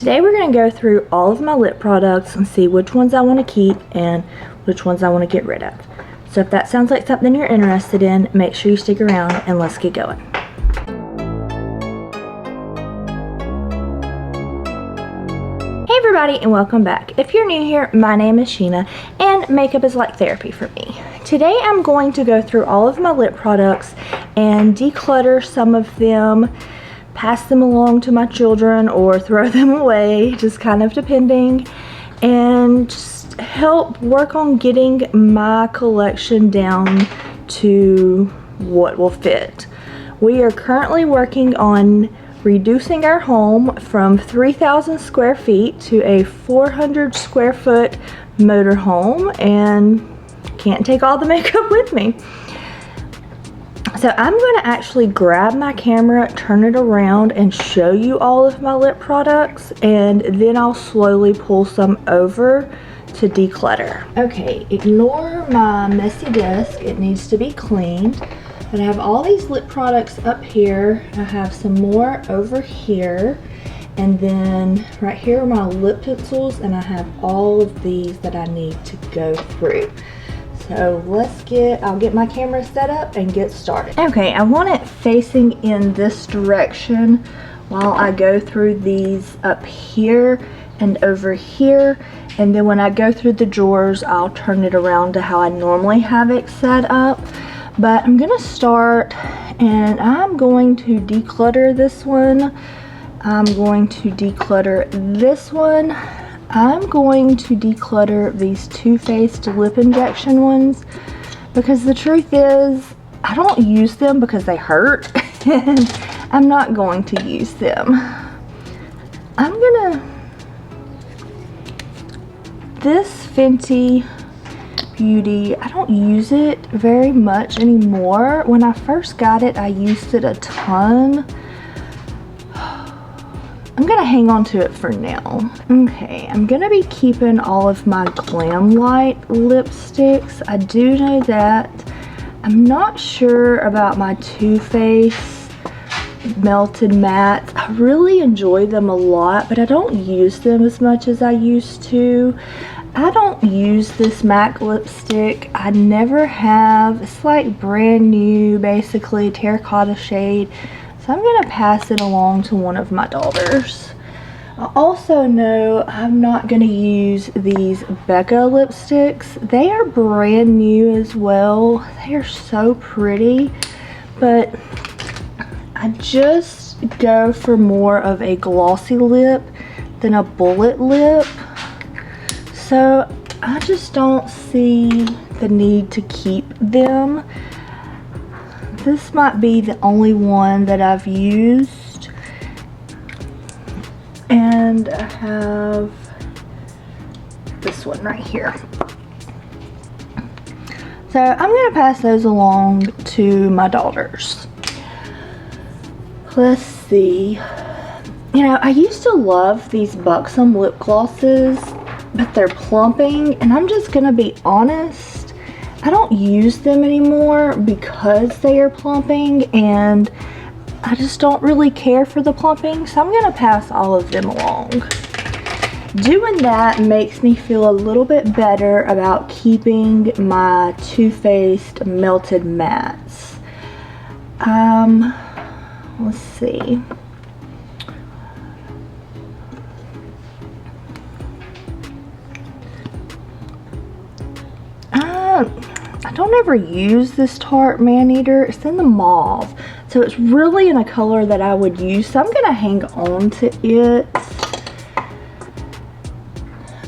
Today we're going to go through all of my lip products and see which ones I want to keep and which ones I want to get rid of. So if that sounds like something you're interested in, make sure you stick around and let's get going. Hey everybody and welcome back. If you're new here, my name is Sheena and makeup is like therapy for me. Today I'm going to go through all of my lip products and declutter some of them, pass them along to my children or throw them away, just kind of depending, and just help work on getting my collection down to what will fit. We are currently working on reducing our home from 3,000 square feet to a 400 square foot motor home, and can't take all the makeup with me. So I'm going to actually grab my camera, turn it around, and show you all of my lip products, and then I'll slowly pull some over to declutter. Okay, ignore my messy desk. It needs to be cleaned. But I have all these lip products up here. I have some more over here. And then right here are my lip pencils, and I have all of these that I need to go through. So I'll get my camera set up and get started. Okay, I want it facing in this direction while I go through these up here and over here. And then when I go through the drawers, I'll turn it around to how I normally have it set up. But I'm gonna start, and I'm going to declutter this one. I'm going to declutter this one. I'm going to declutter these Too Faced lip injection ones, because the truth is I don't use them because they hurt and I'm not going to use them. This Fenty Beauty, I don't use it very much anymore. When I first got it, I used it a ton. I'm gonna hang on to it for now. Okay, I'm gonna be keeping all of my Glam Light lipsticks. I do know that. I'm not sure about my Too Faced Melted Mattes. I really enjoy them a lot, but I don't use them as much as I used to. I don't use this MAC lipstick. I never have. It's like brand new, basically, terracotta shade. So I'm going to pass it along to one of my daughters. I also know I'm not going to use these Becca lipsticks. They are brand new as well. They are so pretty. But I just go for more of a glossy lip than a bullet lip. So I just don't see the need to keep them. This might be the only one that I've used. And I have this one right here. So I'm going to pass those along to my daughters. Let's see. You know, I used to love these Buxom lip glosses, but they're plumping, and I'm just going to be honest. I don't use them anymore because they are plumping, and I just don't really care for the plumping, so I'm going to pass all of them along. Doing that makes me feel a little bit better about keeping my Too Faced Melted Mattes. Let's see. I don't ever use this Tarte Maneater. It's in the mauve, so it's really in a color that I would use, so I'm gonna hang on to it.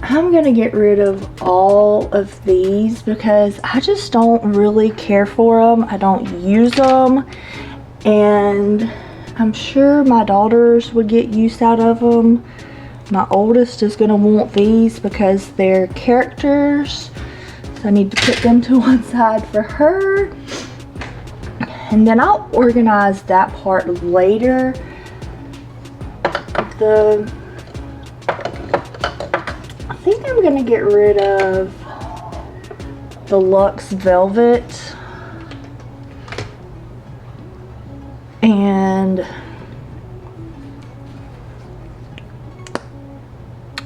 I'm gonna get rid of all of these because I just don't really care for them. I don't use them, and I'm sure my daughters would get use out of them. My oldest is gonna want these because they're characters. I need to put them to one side for her, and then I'll organize that part later. I think I'm gonna get rid of the Luxe Velvet, and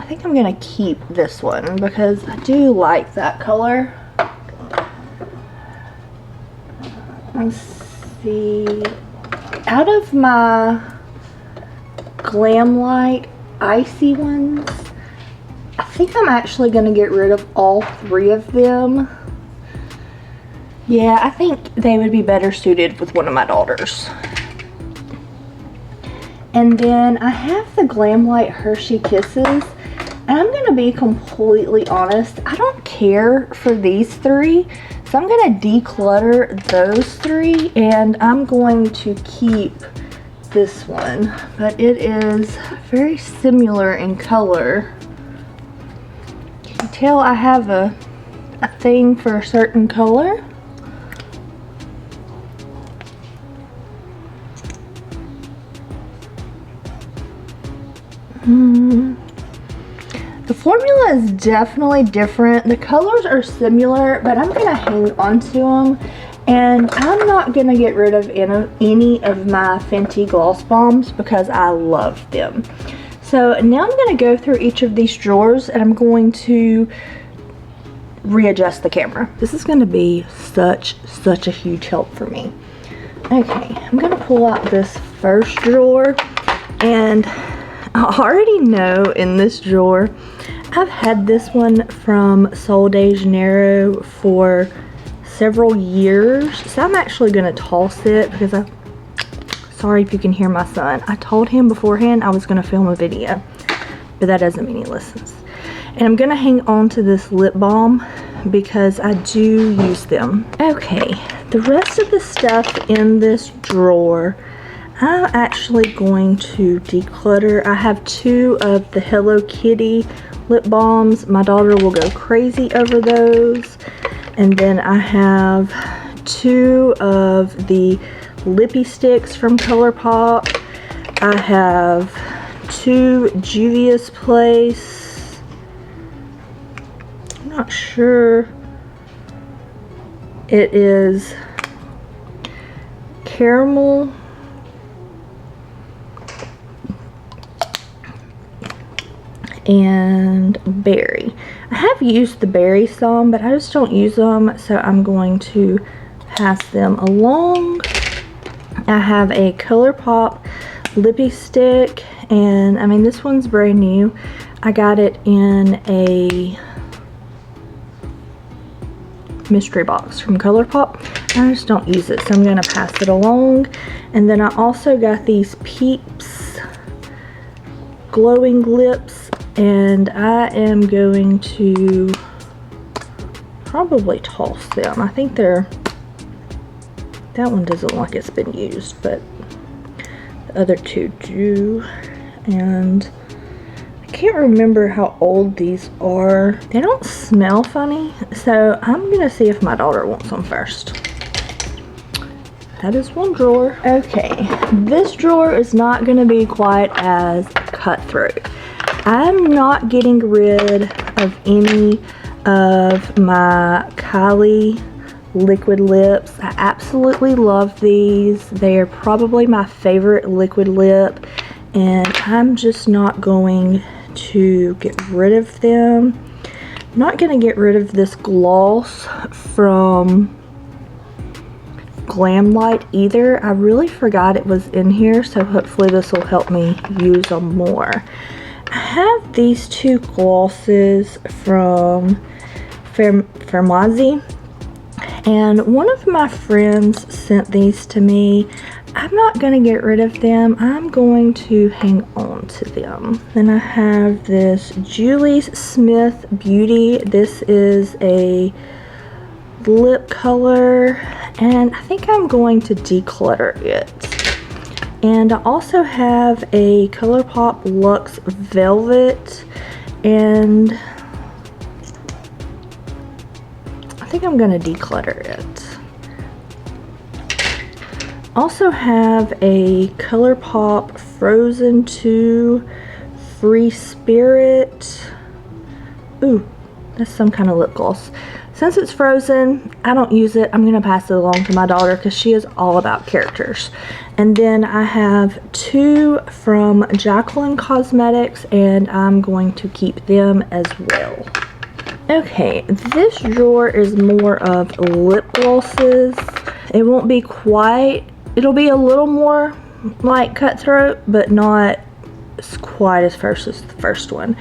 think I'm gonna keep this one because I do like that color. Let's see. Out of my Glam Light icy ones, I think I'm actually gonna get rid of all 3 of them. Yeah, I think they would be better suited with one of my daughters. And then I have the Glam Light Hershey Kisses. And I'm gonna be completely honest, I don't care for these 3. So I'm gonna declutter those 3 and I'm going to keep this one. But it is very similar in color. Can you tell I have a thing for a certain color? The formula is definitely different. The colors are similar, but I'm gonna hang on to them, and I'm not gonna get rid of any of my Fenty gloss bombs because I love them. So now I'm gonna go through each of these drawers and I'm going to readjust the camera. This is gonna be such a huge help for me. Okay, I'm gonna pull out this first drawer, and I already know in this drawer, I've had this one from Sol de Janeiro for several years. So I'm actually gonna toss it because sorry if you can hear my son. I told him beforehand I was gonna film a video, but that doesn't mean he listens. And I'm gonna hang on to this lip balm because I do use them. Okay, the rest of the stuff in this drawer, I'm actually going to declutter. I have 2 of the Hello Kitty lip balms. My daughter will go crazy over those. And then I have 2 of the lippy sticks from ColourPop. I have 2 Juvia's Place. I'm not sure. It is caramel and berry. I have used the berry some, but I just don't use them, so I'm going to pass them along. I have a ColourPop lippy stick, and I mean, this one's brand new. I got it in a mystery box from ColourPop. I just don't use it, so I'm gonna pass it along. And then I also got these Peeps glowing lips, and I am going to probably toss them. I think that one doesn't look like it's been used, but the other 2 do. And I can't remember how old these are. They don't smell funny, so I'm gonna see if my daughter wants them first. That is one drawer. Okay, this drawer is not gonna be quite as cutthroat. I'm not getting rid of any of my Kylie liquid lips. I absolutely love these. They are probably my favorite liquid lip, and I'm just not going to get rid of them. I'm not going to get rid of this gloss from Glam Light either. I really forgot it was in here, so hopefully this will help me use them more. I have these 2 glosses from Fermazzi, and one of my friends sent these to me. I'm not going to get rid of them. I'm going to hang on to them. Then I have this Julie Smith Beauty. This is a lip color, and I think I'm going to declutter it. And I also have a ColourPop Luxe Velvet, and I think I'm going to declutter it. Also have a ColourPop Frozen 2 Free Spirit. Ooh, That's some kind of lip gloss. Since it's frozen, I don't use it. I'm gonna pass it along to my daughter because she is all about characters. And then I have 2 from Jacqueline Cosmetics, and I'm going to keep them as well. Okay, this drawer is more of lip glosses. It won't be quite, it'll be a little more like Cutthroat, but not quite as first as the first one.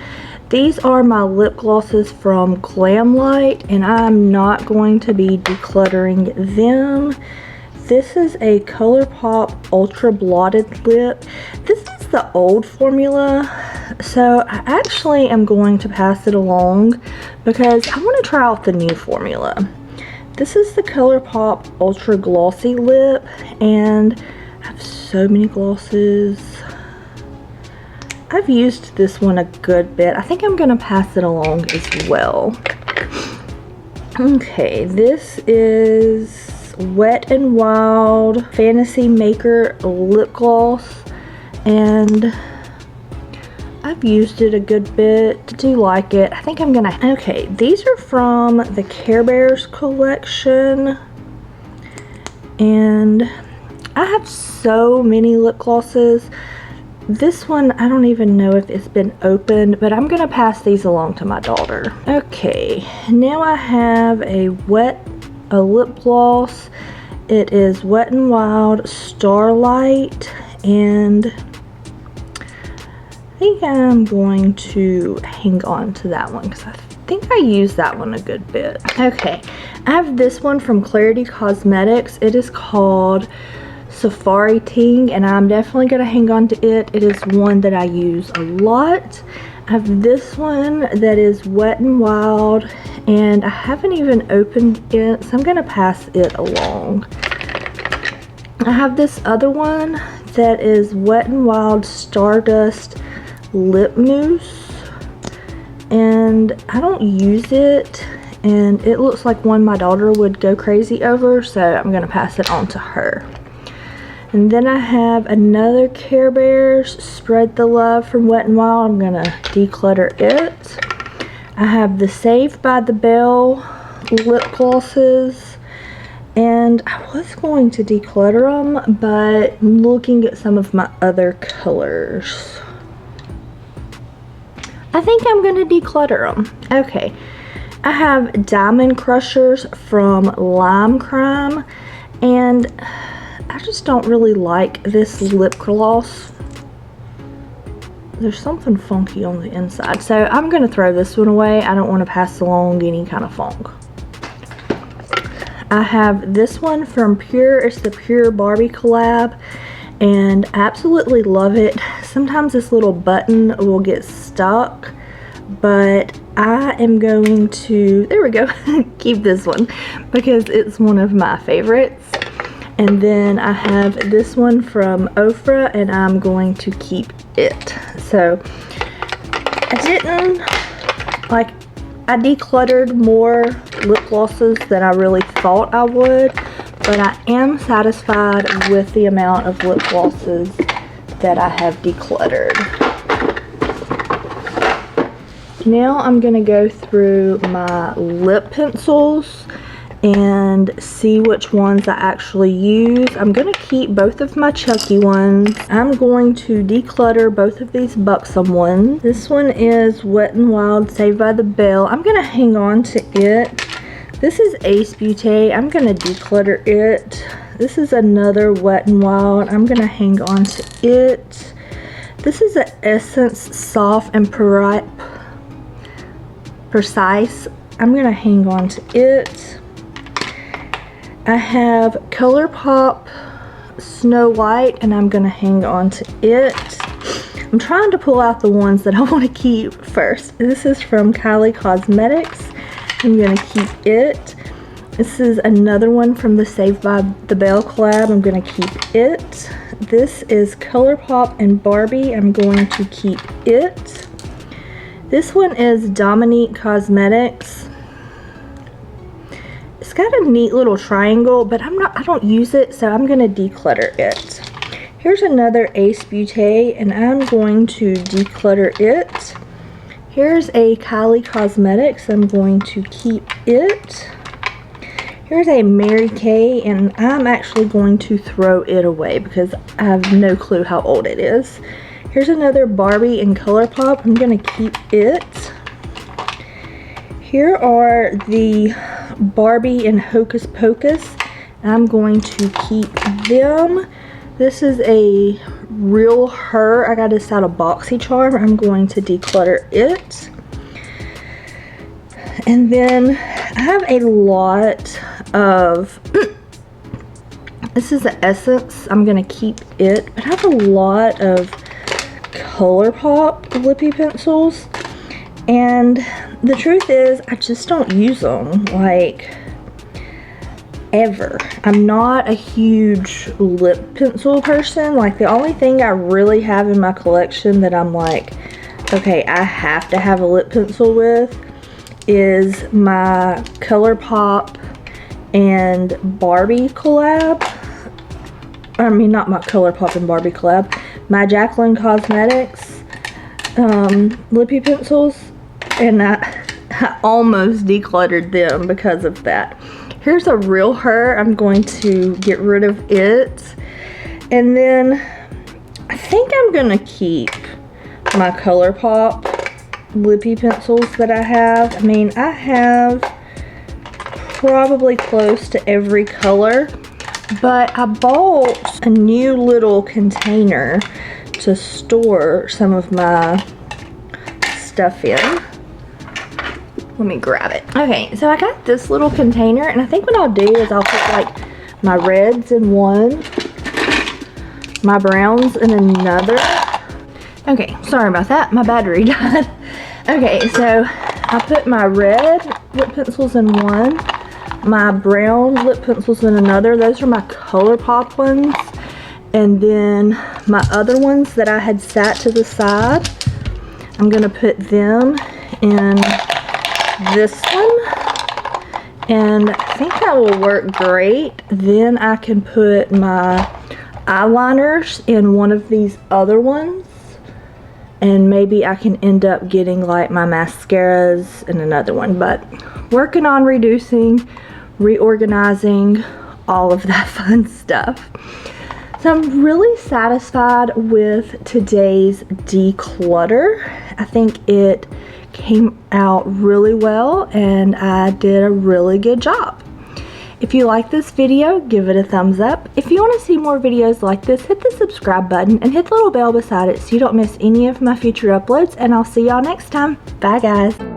These are my lip glosses from Glamlight, and I'm not going to be decluttering them. This is a ColourPop Ultra Blotted Lip. This is the old formula, so I actually am going to pass it along because I want to try out the new formula. This is the ColourPop Ultra Glossy Lip, and I have so many glosses. I've used this one a good bit. I think I'm going to pass it along as well. Okay, this is Wet n Wild Fantasy Maker Lip Gloss, and I've used it a good bit. I do like it. I think I'm going to... Okay, these are from the Care Bears collection, and I have so many lip glosses. This one, I don't even know if it's been opened, but I'm gonna pass these along to my daughter. Okay, now I have a lip gloss. It is Wet n Wild Starlight, and I think I'm going to hang on to that one because I think I used that one a good bit. Okay, I have this one from Clarity Cosmetics. It is called Safari Ting, and I'm definitely going to hang on to it. It is one that I use a lot. I have this one that is Wet n Wild, and I haven't even opened it, so I'm going to pass it along. I have this other one that is Wet n Wild Stardust Lip Mousse, and I don't use it, and it looks like one my daughter would go crazy over, so I'm going to pass it on to her. And then I have another Care Bears Spread the Love from Wet n Wild. I'm gonna declutter it. I have the Saved by the Bell lip glosses, and I was going to declutter them, but I'm looking at some of my other colors. I think I'm gonna declutter them. Okay, I have Diamond Crushers from Lime Crime, and I just don't really like this lip gloss. There's something funky on the inside, so I'm going to throw this one away. I don't want to pass along any kind of funk. I have this one from Pure. It's the Pure Barbie collab, and I absolutely love it. Sometimes this little button will get stuck, but I am going to, there we go, keep this one because it's one of my favorites. And then I have this one from Ofra, and I'm going to keep it. So I decluttered more lip glosses than I really thought I would, but I am satisfied with the amount of lip glosses that I have decluttered. Now I'm going to go through my lip pencils and see which ones I actually use. I'm going to keep both of my Chucky ones. I'm going to declutter both of these Buxom ones. This one is Wet n Wild Saved by the Bell. I'm going to hang on to it. This is Ace Beauté. I'm going to declutter it. This is another Wet n Wild. I'm going to hang on to it. This is an Essence Soft and Precise. I'm going to hang on to it. I have ColourPop Snow White, and I'm going to hang on to it. I'm trying to pull out the ones that I want to keep first. This is from Kylie Cosmetics. I'm going to keep it. This is another one from the Saved by the Bell collab. I'm going to keep it. This is ColourPop and Barbie. I'm going to keep it. This one is Dominique Cosmetics. It's got a neat little triangle, but I don't use it, so I'm going to declutter it. Here's another Ace Beauté, and I'm going to declutter it. Here's a Kylie Cosmetics. I'm going to keep it. Here's a Mary Kay, and I'm actually going to throw it away because I have no clue how old it is. Here's another Barbie in ColourPop. I'm going to keep it. Here are the Barbie in Hocus Pocus. I'm going to keep them. This is a Real Her. I got this out of BoxyCharm. I'm going to declutter it. And then I have a lot of, this is the Essence. I'm going to keep it. But I have a lot of ColourPop lippy pencils. And the truth is, I just don't use them, like, ever. I'm not a huge lip pencil person. Like, the only thing I really have in my collection that I'm like, okay, I have to have a lip pencil with is my ColourPop and Barbie collab. I mean, not my ColourPop and Barbie collab. My Jaclyn Cosmetics lippy pencils. And I almost decluttered them because of that. Here's a Real Her. I'm going to get rid of it. And then I think I'm going to keep my ColourPop lippy pencils that I have. I mean, I have probably close to every color. But I bought a new little container to store some of my stuff in. Let me grab it. Okay, so I got this little container, and I think what I'll do is I'll put like my reds in one, my browns in another. Okay, sorry about that, my battery died. Okay, so I put my red lip pencils in one, my brown lip pencils in another. Those are my ColourPop ones. And then my other ones that I had sat to the side, I'm gonna put them in this one, and I think that will work great. Then I can put my eyeliners in one of these other ones, and maybe I can end up getting like my mascaras in another one. But working on reducing, reorganizing, all of that fun stuff. So I'm really satisfied with today's declutter. I think it came out really well, and I did a really good job. If you like this video, give it a thumbs up. If you want to see more videos like this, hit the subscribe button and hit the little bell beside it so you don't miss any of my future uploads, and I'll see y'all next time. Bye guys.